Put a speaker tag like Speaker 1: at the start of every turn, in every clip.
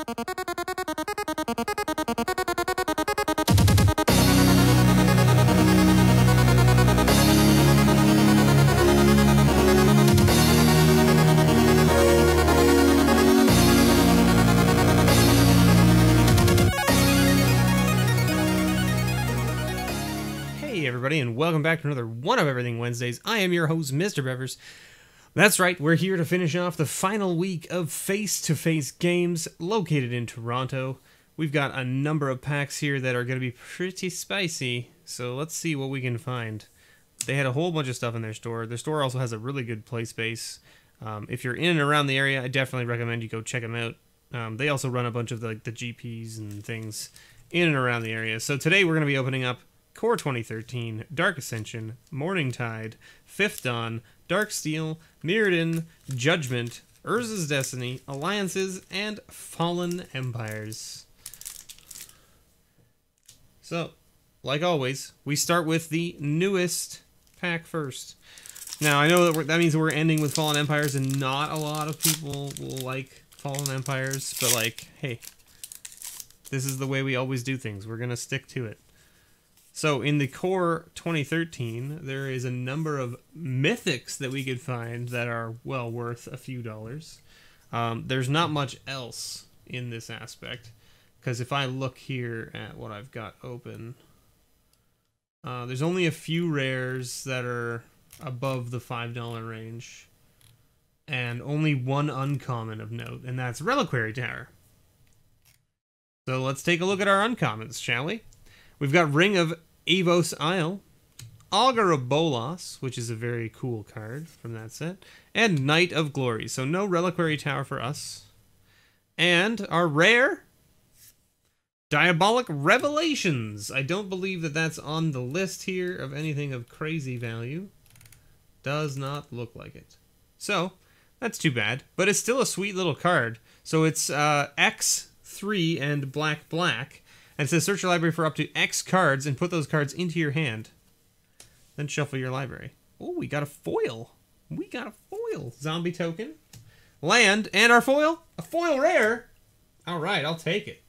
Speaker 1: Everybody, and welcome back to another one of Everything Wednesdays. I am your host, MrBevers. That's right, we're here to finish off the final week of face-to-face games located in Toronto. We've got a number of packs here that are going to be pretty spicy, so let's see what we can find. They had a whole bunch of stuff in their store. Their store also has a really good play space. If you're in and around the area, I definitely recommend you go check them out. They also run a bunch of the GPs and things in and around the area. So today we're going to be opening up Core 2013, Dark Ascension, Morningtide, Fifth Dawn, Darksteel, Mirrodin, Judgment, Urza's Destiny, Alliances, and Fallen Empires. So, like always, we start with the newest pack first. Now, I know that means we're ending with Fallen Empires, and not a lot of people will like Fallen Empires, but like, hey, this is the way we always do things. We're going to stick to it. So in the Core 2013, there is a number of mythics that we could find that are well worth a few dollars. There's not much else in this aspect, because if I look here at what I've got open, there's only a few rares that are above the $5 range, and only one uncommon of note, and that's Reliquary Tower. So let's take a look at our uncommons, shall we? We've got Ring of Evos Isle, Augur of Bolas, which is a very cool card from that set, and Knight of Glory. So no Reliquary Tower for us. And our rare, Diabolic Revelations. I don't believe that that's on the list here of anything of crazy value. Does not look like it. So, that's too bad, but it's still a sweet little card. So it's X3 and black. And it says search your library for up to X cards and put those cards into your hand. Then shuffle your library. Oh, we got a foil. We got a foil. Zombie token. Land. And our foil. A foil rare. Alright, I'll take it.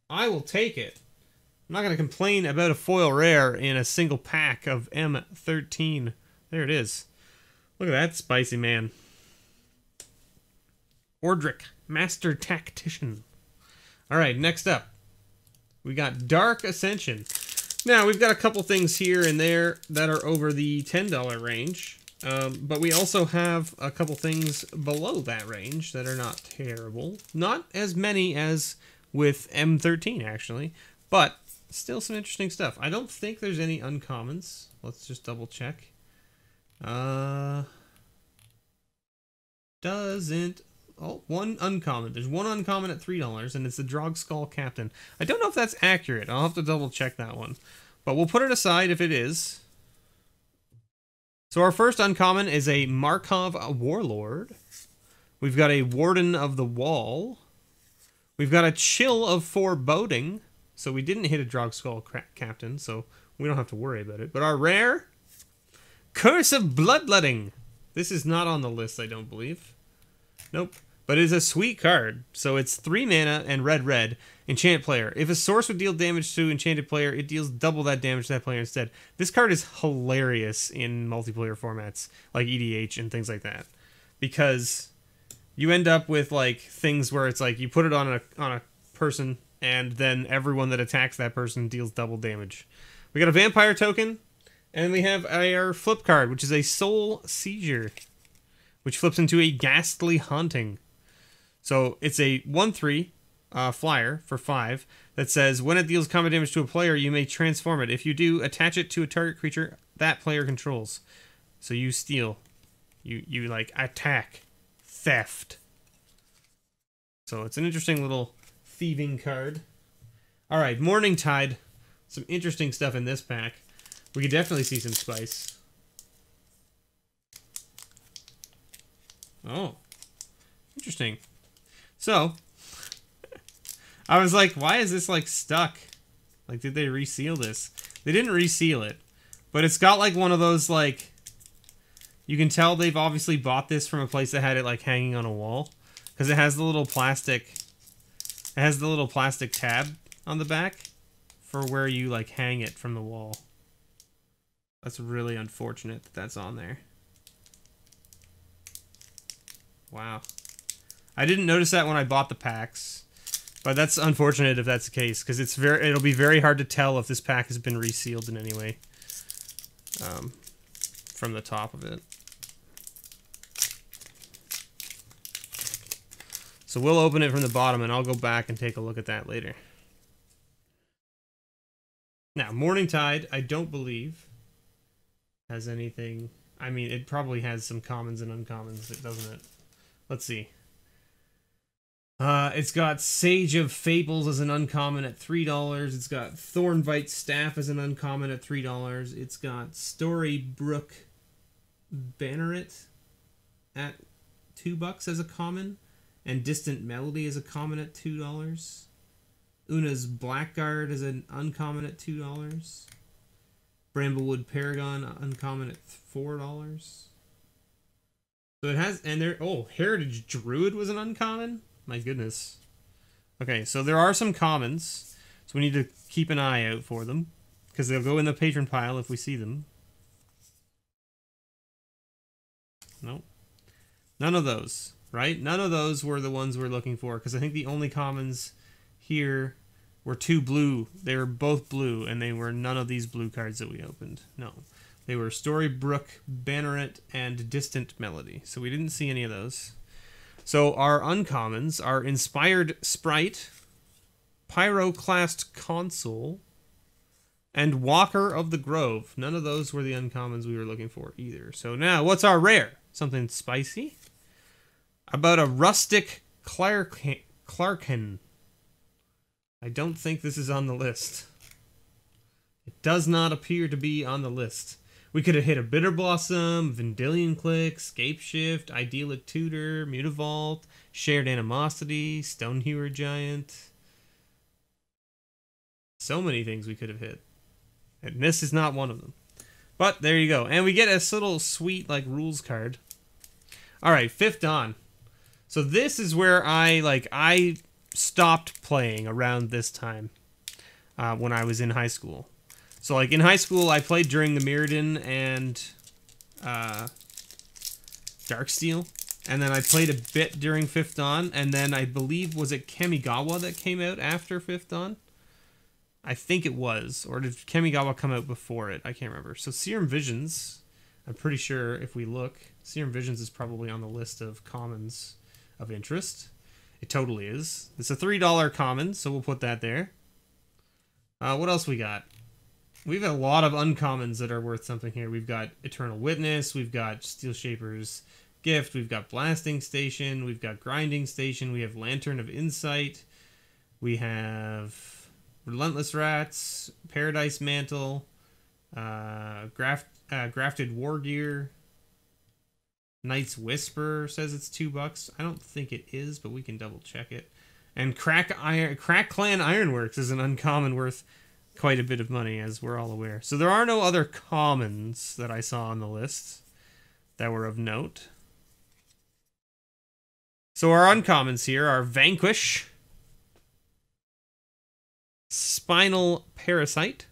Speaker 1: I will take it. I'm not going to complain about a foil rare in a single pack of M13. There it is. Look at that spicy man. Ordric. Master Tactician. Alright, next up. We got Dark Ascension. Now, we've got a couple things here and there that are over the $10 range. But we also have a couple things below that range that are not terrible. Not as many as with M13, actually. But still some interesting stuff. I don't think there's any uncommons. Let's just double check. Doesn't... Oh, one uncommon. There's one uncommon at $3, and it's the Darksteel Captain. I don't know if that's accurate. I'll have to double check that one. But we'll put it aside if it is. So our first uncommon is a Markov Warlord. We've got a Warden of the Wall. We've got a Chill of Foreboding. So we didn't hit a Darksteel Captain, so we don't have to worry about it. But our rare, Curse of Bloodletting. This is not on the list, I don't believe. Nope. But it is a sweet card. So it's 3 mana and red. Enchant player. If a source would deal damage to enchanted player, it deals double that damage to that player instead. This card is hilarious in multiplayer formats like EDH and things like that. Because you end up with like things where it's like you put it on a person and then everyone that attacks that person deals double damage. We got a vampire token, and we have our flip card, which is a Soul Seizure, which flips into a Ghastly Haunting. So it's a 1/3 flyer for 5 that says, when it deals combat damage to a player, you may transform it. If you do, attach it to a target creature that player controls. So you steal. You like attack. Theft. So it's an interesting little thieving card. Alright, Morningtide. Some interesting stuff in this pack. We could definitely see some spice. Oh. Interesting. So, I was like, why is this like stuck? Like, did they reseal this? They didn't reseal it. But it's got like one of those like... You can tell they've obviously bought this from a place that had it like hanging on a wall. Because it has the little plastic It has the little plastic tab on the back for where you like hang it from the wall. That's really unfortunate that that's on there. Wow. I didn't notice that when I bought the packs, but that's unfortunate if that's the case, because it'll be very hard to tell if this pack has been resealed in any way from the top of it. So we'll open it from the bottom, and I'll go back and take a look at that later. Now, Morningtide, I don't believe, has anything. I mean, it probably has some commons and uncommons, doesn't it? Let's see. It's got Sage of Fables as an uncommon at $3. It's got Thornbite Staff as an uncommon at $3. It's got Storybrook Banneret at $2 as a common. And Distant Melody as a common at $2. Una's Blackguard is an uncommon at $2. Bramblewood Paragon uncommon at $4. So it has, and there, oh, Heritage Druid was an uncommon? My goodness. Okay, so there are some commons, so we need to keep an eye out for them, because they'll go in the patron pile if we see them. Nope. None of those, right? None of those were the ones we're looking for, because I think the only commons here were two blue. They were both blue, and they were none of these blue cards that we opened. No. They were Storybrook, Banneret, and Distant Melody. So we didn't see any of those. So our uncommons are Inspired Sprite, Pyroclast Console, and Walker of the Grove. None of those were the uncommons we were looking for either. So now, what's our rare? Something spicy? About a Rustic Clarkin. I don't think this is on the list. It does not appear to be on the list. We could have hit a Bitter Blossom, Vendilion Click, Scape Shift, Idyllic Tutor, Mutavault, Shared Animosity, Stonehewer Giant. So many things we could have hit. And this is not one of them. But there you go. And we get a little sweet like rules card. Alright, Fifth Dawn. So this is where I stopped playing around this time when I was in high school. So, like, in high school, I played during the Mirrodin and Darksteel. And then I played a bit during Fifth Dawn. And then I believe, was it Kamigawa that came out after Fifth Dawn? I think it was. Or did Kamigawa come out before it? I can't remember. So, Serum Visions, I'm pretty sure if we look, Serum Visions is probably on the list of commons of interest. It totally is. It's a $3 common, so we'll put that there. What else we got? We've got a lot of uncommons that are worth something here. We've got Eternal Witness, we've got Steel Shaper's Gift, we've got Blasting Station, we've got Grinding Station, we have Lantern of Insight, we have Relentless Rats, Paradise Mantle, Grafted War Gear, Knight's Whisper says it's $2. I don't think it is, but we can double check it. And Crack Clan Ironworks is an uncommon worth quite a bit of money, as we're all aware. So there are no other commons that I saw on the list that were of note. So our uncommons here are Vanquish, Spinal Parasite,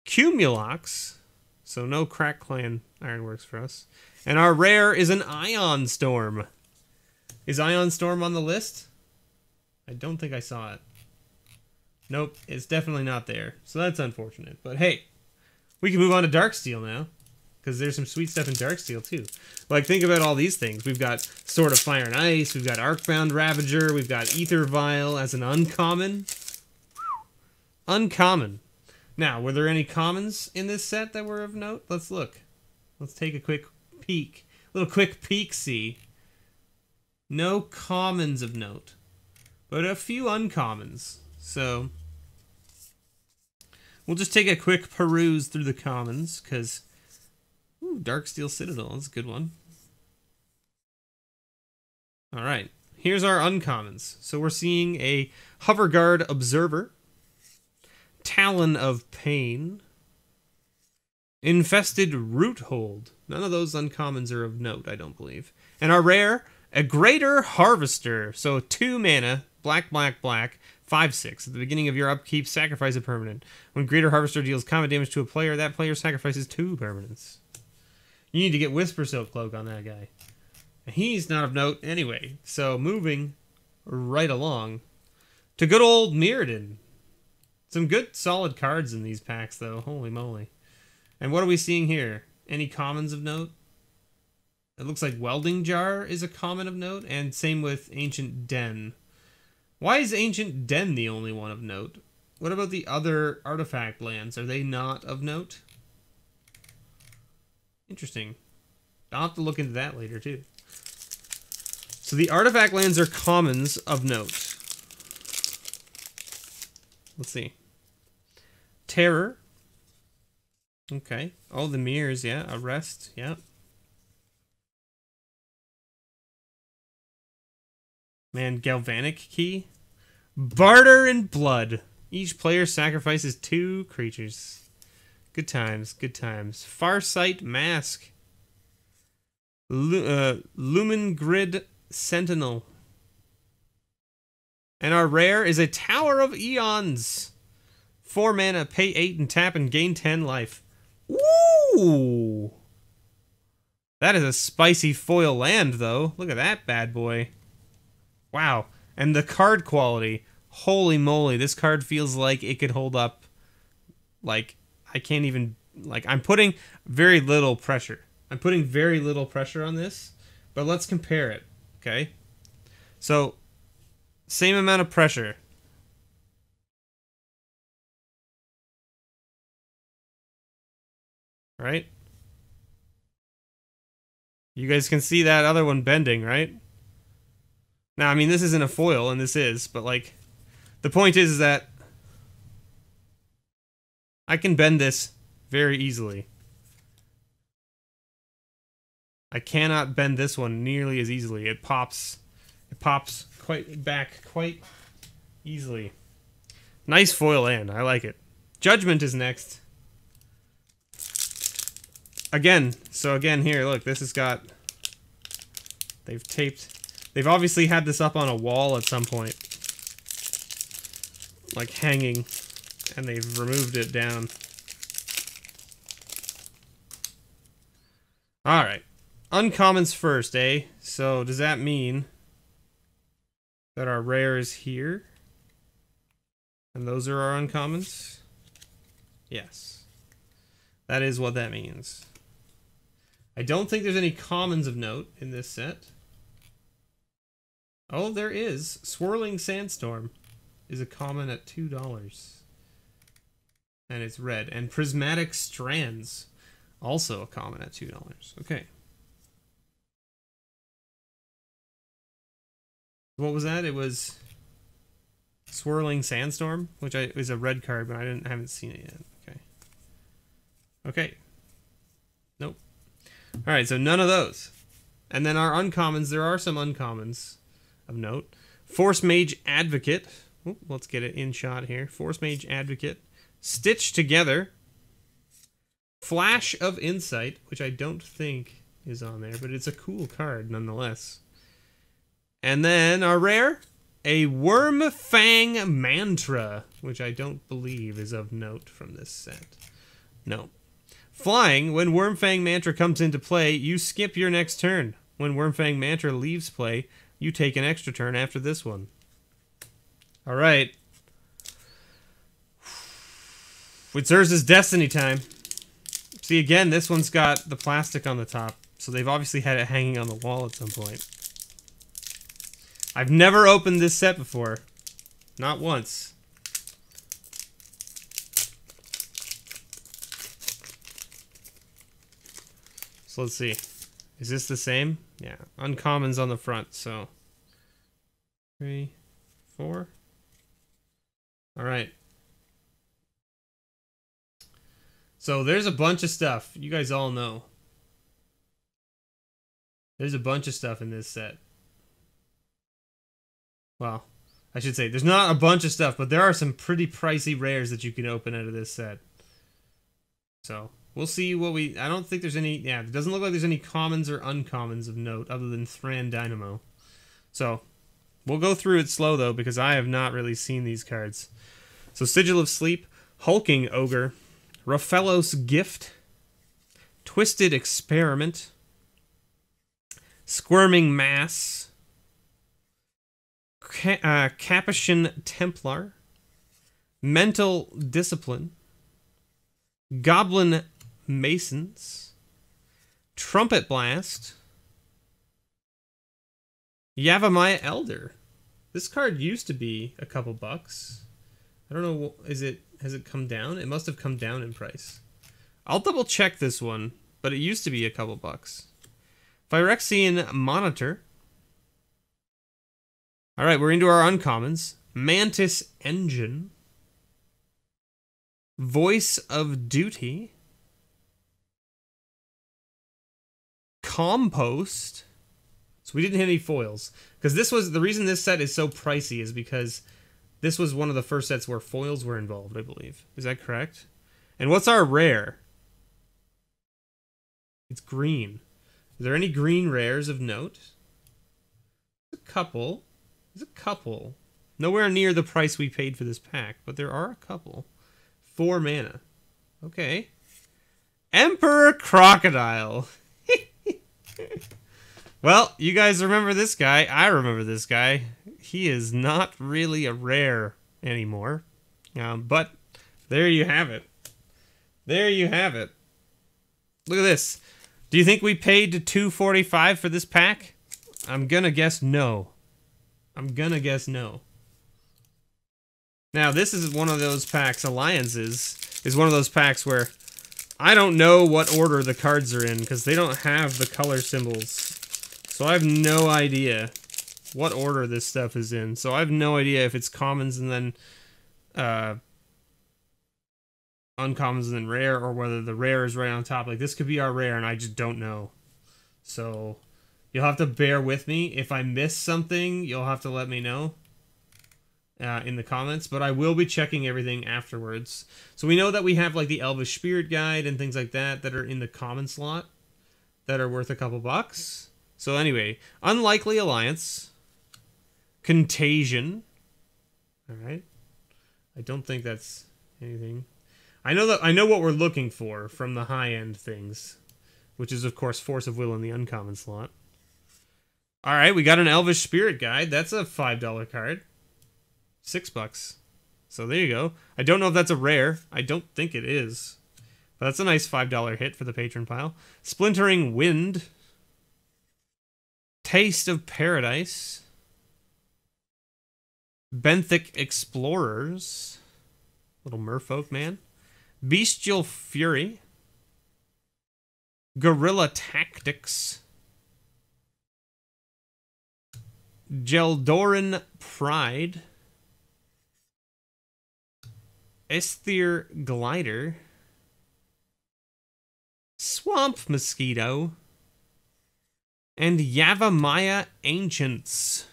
Speaker 1: Cumulox, so no Crack Clan Ironworks for us. And our rare is an Ion Storm. Is Ion Storm on the list? I don't think I saw it. Nope, it's definitely not there. So that's unfortunate. But hey, we can move on to Darksteel now. Because there's some sweet stuff in Darksteel too. Like, think about all these things. We've got Sword of Fire and Ice. We've got Arcbound Ravager. We've got Ether Vial as an uncommon. Uncommon. Now, were there any commons in this set that were of note? Let's look. Let's take a quick peek. A little quick peek-see. No commons of note. But a few uncommons. So, we'll just take a quick peruse through the commons, because, Darksteel Citadel, that's a good one. Alright, here's our uncommons. So we're seeing a Hoverguard Observer, Talon of Pain, Infested Roothold. None of those uncommons are of note, I don't believe. And our rare, A Greater Harvester. So 2 mana, black, black, black, 5/6. At the beginning of your upkeep, sacrifice a permanent. When Greater Harvester deals combat damage to a player, that player sacrifices 2 permanents. You need to get Whisper Silk Cloak on that guy. He's not of note anyway. So moving right along to good old Mirrodin. Some good solid cards in these packs though. Holy moly. And what are we seeing here? Any commons of note? It looks like Welding Jar is a common of note, and same with Ancient Den. Why is Ancient Den the only one of note? What about the other artifact lands? Are they not of note? Interesting. I'll have to look into that later too. So the artifact lands are commons of note. Let's see. Terror. Okay. Oh, the mirrors, yeah. Arrest, yeah. Man, Galvanic Key. Barter in Blood. Each player sacrifices 2 creatures. Good times, good times. Farsight Mask. Lumen Grid Sentinel. And our rare is a Tower of Eons. 4 mana, pay 8 and tap and gain 10 life. Ooh! That is a spicy foil land, though. Look at that bad boy. Wow. And the card quality. Holy moly, this card feels like it could hold up. Like, I can't even... Like, I'm putting very little pressure. I'm putting very little pressure on this. But let's compare it, okay? So, same amount of pressure. Right? You guys can see that other one bending, right? Now, I mean, this isn't a foil, and this is, but, like, the point is that I can bend this very easily. I cannot bend this one nearly as easily. It pops quite easily. Nice foil land. I like it. Judgment is next. Again, so again here, look, this has got... They've obviously had this up on a wall at some point. Like hanging. And they've removed it down. Alright. Uncommons first, eh? So does that mean that our rare is here? And those are our uncommons? Yes. That is what that means. I don't think there's any commons of note in this set. Oh, there is. Swirling Sandstorm is a common at $2. And it's red. And Prismatic Strands, also a common at $2. Okay. What was that? It was Swirling Sandstorm, which is a red card, but I haven't seen it yet. Okay. Okay. Nope. Alright, so none of those. And then our uncommons, there are some uncommons of note. Force Mage Advocate. Ooh, let's get it in shot here. Force Mage Advocate. Stitch Together. Flash of Insight, which I don't think is on there, but it's a cool card nonetheless. And then our rare, a Wormfang Mantra, which I don't believe is of note from this set. No. Flying, when Wormfang Mantra comes into play, you skip your next turn. When Wormfang Mantra leaves play, you take an extra turn after this one. Alright. It's Urza's Destiny time. See, again, this one's got the plastic on the top, so they've obviously had it hanging on the wall at some point. I've never opened this set before. Not once. So let's see. Is this the same? Yeah. Uncommons on the front, so. 3, 4. Alright. So there's a bunch of stuff. You guys all know. There's a bunch of stuff in this set. Well, I should say, there's not a bunch of stuff, but there are some pretty pricey rares that you can open out of this set. So, We'll see what we... I don't think there's any... Yeah, it doesn't look like there's any commons or uncommons of note other than Thran Dynamo. So, we'll go through it slow, though, because I have not really seen these cards. So, Sigil of Sleep, Hulking Ogre, Raphaelos Gift, Twisted Experiment, Squirming Mass, Capuchin Templar, Mental Discipline, Goblin Masons, Trumpet Blast, Yavimaya Elder. This card used to be a couple bucks. I don't know, has it come down? It must have come down in price. I'll double check this one, but it used to be a couple bucks. Phyrexian Monitor. Alright, we're into our uncommons. Mantis Engine. Voice of Duty. Compost. So we didn't hit any foils. Because this was... The reason this set is so pricey is because this was one of the first sets where foils were involved, I believe. Is that correct? And what's our rare? It's green. Are there any green rares of note? There's a couple. There's a couple. Nowhere near the price we paid for this pack, but there are a couple. 4 mana. Okay. Emperor Crocodile. Well, you guys remember this guy. I remember this guy. He is not really a rare anymore. But there you have it. There you have it. Look at this. Do you think we paid $245 for this pack? I'm gonna guess no. I'm gonna guess no. Now, this is one of those packs, Alliances, is one of those packs where I don't know what order the cards are in, because they don't have the color symbols. So I have no idea what order this stuff is in. So I have no idea if it's commons and then uncommons and then rare, or whether the rare is right on top. Like, this could be our rare, and I just don't know. So you'll have to bear with me. If I miss something, you'll have to let me know in the comments, but I will be checking everything afterwards. So we know that we have like the Elvish Spirit Guide and things like that that are in the common slot that are worth a couple bucks. So anyway, Unlikely Alliance, Contagion. All right, I don't think that's anything. I know what we're looking for from the high end things, which is of course Force of Will in the uncommon slot. All right, we got an Elvish Spirit Guide. That's a $5 card. $6. So there you go. I don't know if that's a rare. I don't think it is. But that's a nice $5 hit for the patron pile. Splintering Wind. Taste of Paradise. Benthic Explorers. Little merfolk man. Bestial Fury. Guerrilla Tactics. Geldoran Pride. Esthir Glider. Swamp Mosquito. And Yavimaya Ancients.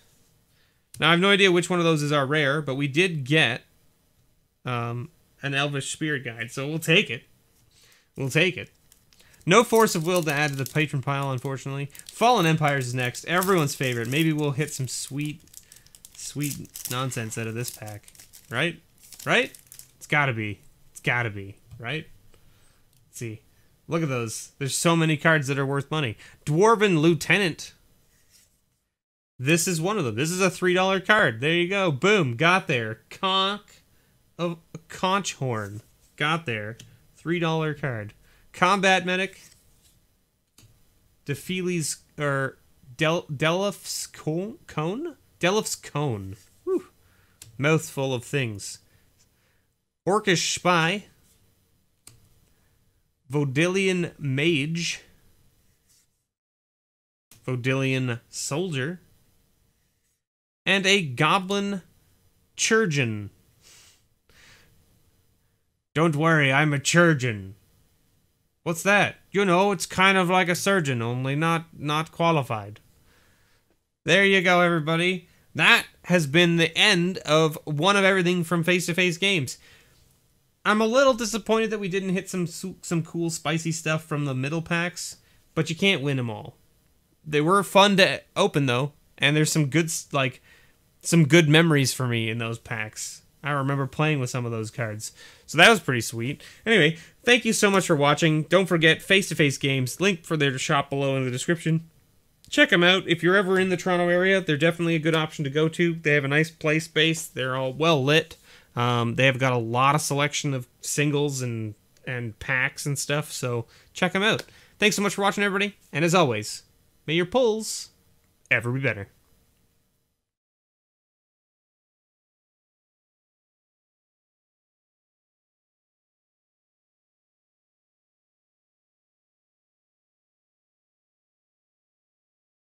Speaker 1: Now, I have no idea which one of those is our rare, but we did get an Elvish Spirit Guide, so we'll take it. We'll take it. No Force of Will to add to the patron pile, unfortunately. Fallen Empires is next. Everyone's favorite. Maybe we'll hit some sweet nonsense out of this pack. Right? Right? It's gotta be. It's gotta be. Right? Let's see. Look at those. There's so many cards that are worth money. Dwarven Lieutenant. This is one of them. This is a $3 card. There you go. Boom. Got there. Conch Horn. Got there. $3 card. Combat Medic. Defiles, or Delph's Cone? Delph's Cone. Whew. Mouthful of things. Orcish Spy. Vodilian Mage. Vodilian Soldier. And a Goblin Churgeon. Don't worry, I'm a Churgeon. What's that? You know, it's kind of like a surgeon, only not qualified. There you go, everybody. That has been the end of one of everything from Face to Face Games. I'm a little disappointed that we didn't hit some cool spicy stuff from the middle packs, but you can't win them all. They were fun to open though, and there's some good some good memories for me in those packs. I remember playing with some of those cards. So that was pretty sweet. Anyway, thank you so much for watching. Don't forget Face-to-Face Games, link for their shop below in the description. Check them out. If you're ever in the Toronto area, they're definitely a good option to go to. They have a nice play space. They're all well lit. They have got a lot of selection of singles and packs and stuff, so check them out. Thanks so much for watching, everybody. And as always, may your pulls ever be better.